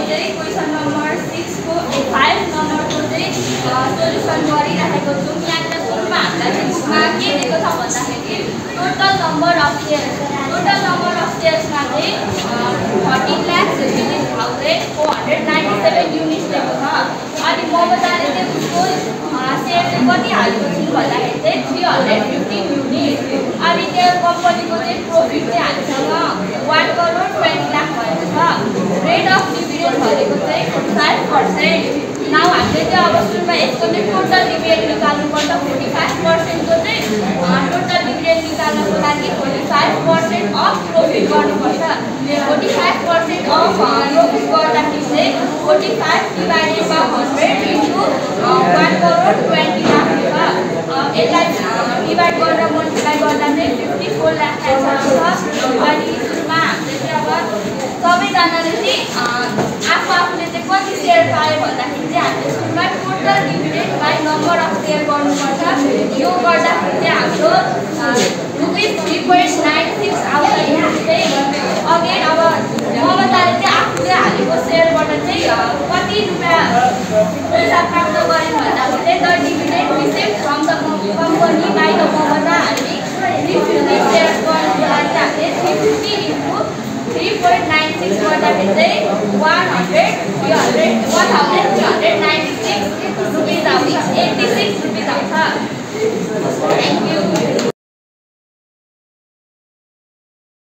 चाहिँ question number 6 को 5 नम्बरको चाहिँ सोल्युसन गरिरहेको छौँ। यहाँनिर सुरुमा हामीलाई चाहिँ बुकमा के दिएको छ भन्दाखेरि टोटल नम्बर अफ सेयर्समा चाहिँ 14,15,497 युनिट्स दिएको छ। अनि ममताले चाहिँ उसको सेयर चाहिँ कति हालेको छिन् भन्दाखेरि चाहिँ 315 युनिट। अनि त्यो कम्पनीको चाहिँ प्रोफिट चाहिँ हामीसँग 1,20,00,000 भएको छ। रेट अफ डिभिडेन्ड भनेको चाहिँ 45%। नाउ हामीले चाहिँ अब सुरुमा यसको चाहिँ टोटल डिभिडेन्ड निकाल्नुपर्छ। 45% को चाहिँ टोटल डिभिडेन्ड निकाल्नको लागि 45% अफ प्रोफिट गर्नुपर्छ। 45% अफ प्रोफिट गर्दाखेरि चाहिँ 45 डिभाइडेड बाइ 100 इन्टु 1,20,00,000 हुन्छ। यसलाई डिभाइड गरेर मल्टिप्लाई गर्दा चाहिँ 54 लाख आउँछ। अनि सुरुमा हामीले चाहिँ अब सबैजनाले चाहिँ आफूले चाहिँ कति सेयर पायो भन्दाखेरि चाहिँ हामीले सुरुमा total dividend by number of share गर्नुपर्छ। यो गर्दाखेरि चाहिँ हाम्रो ₹3.96 आउँछ। चाहिँ अगेन अब ममताले चाहिँ आफूले हालेको सेयरबाट चाहिँ कति रुपियाँ पैसा प्राप्त गरिन् भन्दाखेरि चाहिँ the dividend receive from the company by the ममता हामी 350 सेयर्स गर्नुको लागि हामीले 350 इन्टु 3.96 गर्दाखेरि चाहिँ 1,396 रुपियाँ आउँछ। 86 रुपियाँ आउँछ। Thank you.